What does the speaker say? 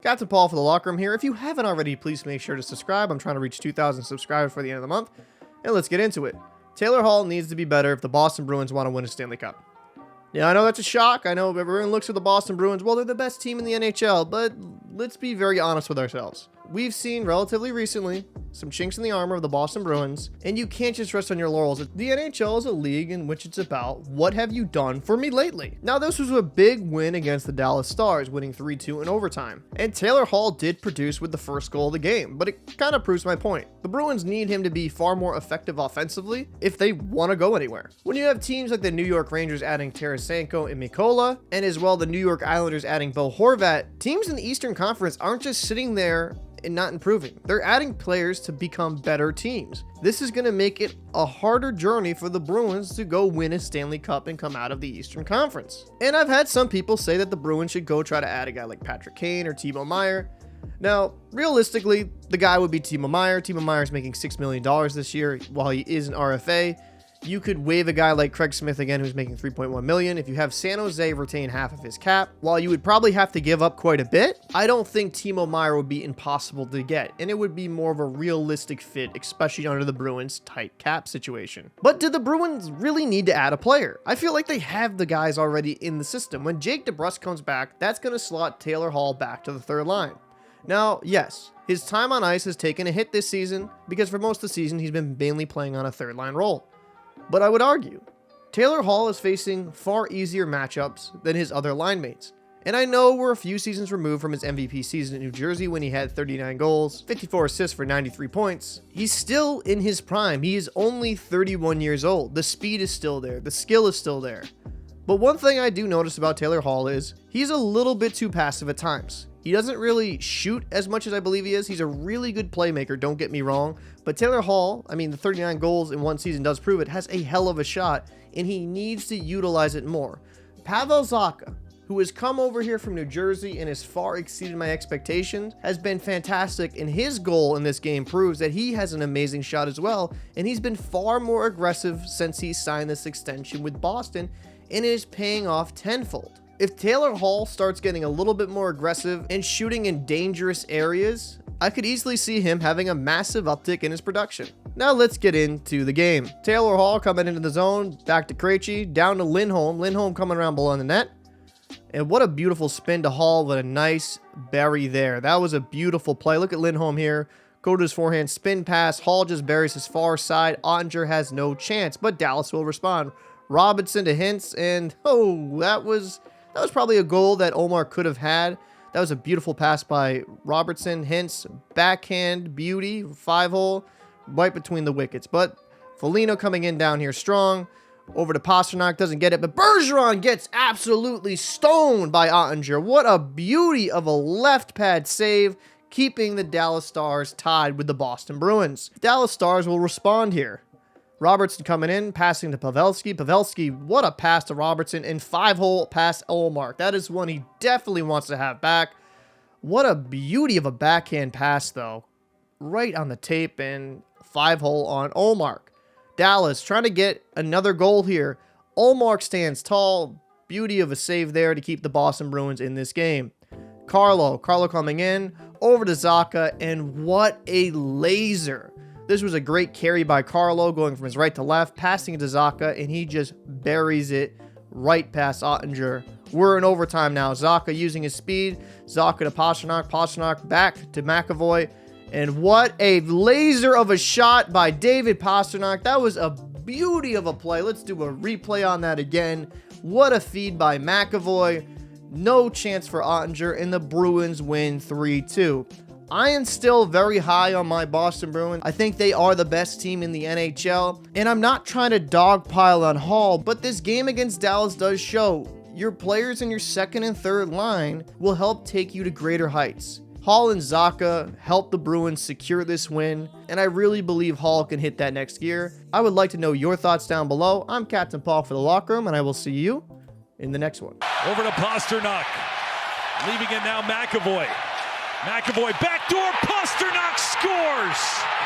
Captain Paul for the Locker Room here. If you haven't already, please make sure to subscribe. I'm trying to reach 2,000 subscribers for the end of the month. And let's get into it. Taylor Hall needs to be better if the Boston Bruins want to win a Stanley Cup. Yeah, I know that's a shock. I know everyone looks at the Boston Bruins. Well, they're the best team in the NHL, but let's be very honest with ourselves. We've seen relatively recently some chinks in the armor of the Boston Bruins, and you can't just rest on your laurels. The NHL is a league in which it's about what have you done for me lately. Now, this was a big win against the Dallas Stars, winning 3-2 in overtime. And Taylor Hall did produce with the first goal of the game, but it kind of proves my point. The Bruins need him to be far more effective offensively if they want to go anywhere. When you have teams like the New York Rangers adding Tarasenko and Mikola, and as well the New York Islanders adding Bo Horvat, teams in the Eastern Conference aren't just sitting there and not improving. They're adding players to become better teams. This is going to make it a harder journey for the Bruins to go win a Stanley Cup and come out of the Eastern Conference. And I've had some people say that the Bruins should go try to add a guy like Patrick Kane or Timo Meier. Now, realistically, the guy would be Timo Meier. Timo Meier is making $6 million this year while he is an RFA. You could waive a guy like Craig Smith again, who's making $3.1 million. If you have San Jose retain half of his cap, while you would probably have to give up quite a bit, I don't think Timo Meier would be impossible to get, and it would be more of a realistic fit, especially under the Bruins' tight cap situation. But do the Bruins really need to add a player? I feel like they have the guys already in the system. When Jake DeBrusk comes back, that's going to slot Taylor Hall back to the third line. Now, yes, his time on ice has taken a hit this season because for most of the season, he's been mainly playing on a third line role. But I would argue, Taylor Hall is facing far easier matchups than his other line mates. And I know we're a few seasons removed from his MVP season in New Jersey when he had 39 goals, 54 assists for 93 points. He's still in his prime. He is only 31 years old. The speed is still there. The skill is still there. But one thing I do notice about Taylor Hall is he's a little bit too passive at times. He doesn't really shoot as much as I believe he is. He's a really good playmaker, don't get me wrong. But Taylor Hall, I mean, the 39 goals in one season does prove it, has a hell of a shot, and he needs to utilize it more. Pavel Zacha, who has come over here from New Jersey and has far exceeded my expectations, has been fantastic, and his goal in this game proves that he has an amazing shot as well, and he's been far more aggressive since he signed this extension with Boston, and it is paying off tenfold. If Taylor Hall starts getting a little bit more aggressive and shooting in dangerous areas, I could easily see him having a massive uptick in his production. Now let's get into the game. Taylor Hall coming into the zone, back to Krejci, down to Lindholm. Lindholm coming around below the net. And what a beautiful spin to Hall with a nice bury there. That was a beautiful play. Look at Lindholm here. Go to his forehand, spin pass. Hall just buries his far side. Ottinger has no chance, but Dallas will respond. Robinson to Hintz, and that was probably a goal that Omar could have had. That was a beautiful pass by Robertson. Hintz, backhand beauty, 5-hole, right between the wickets. But Foligno coming in down here strong. Over to Pastrnak, doesn't get it, but Bergeron gets absolutely stoned by Ottinger. What a beauty of a left pad save, keeping the Dallas Stars tied with the Boston Bruins. Dallas Stars will respond here. Robertson coming in, passing to Pavelski. Pavelski, what a pass to Robertson, and 5-hole pass Ullmark. That is one he definitely wants to have back. What a beauty of a backhand pass, though. Right on the tape, and 5-hole on Ullmark. Dallas trying to get another goal here. Ullmark stands tall. Beauty of a save there to keep the Boston Bruins in this game. Carlo coming in, over to Zacha, and what a laser. This was a great carry by Carlo, going from his right to left, passing it to Zacha, and he just buries it right past Ottinger. We're in overtime now. Zacha using his speed. Zacha to Pastrnak. Pastrnak back to McAvoy. And what a laser of a shot by David Pastrnak. That was a beauty of a play. Let's do a replay on that again. What a feed by McAvoy. No chance for Ottinger, and the Bruins win 3-2. I am still very high on my Boston Bruins. I think they are the best team in the NHL, and I'm not trying to dogpile on Hall, but this game against Dallas does show your players in your second and third line will help take you to greater heights. Hall and Zacha helped the Bruins secure this win, and I really believe Hall can hit that next gear. I would like to know your thoughts down below. I'm Captain Paul for the Locker Room, and I will see you in the next one. Over to Pastrnak. Leaving it now, McAvoy. McAvoy, backdoor, Pastrnak scores!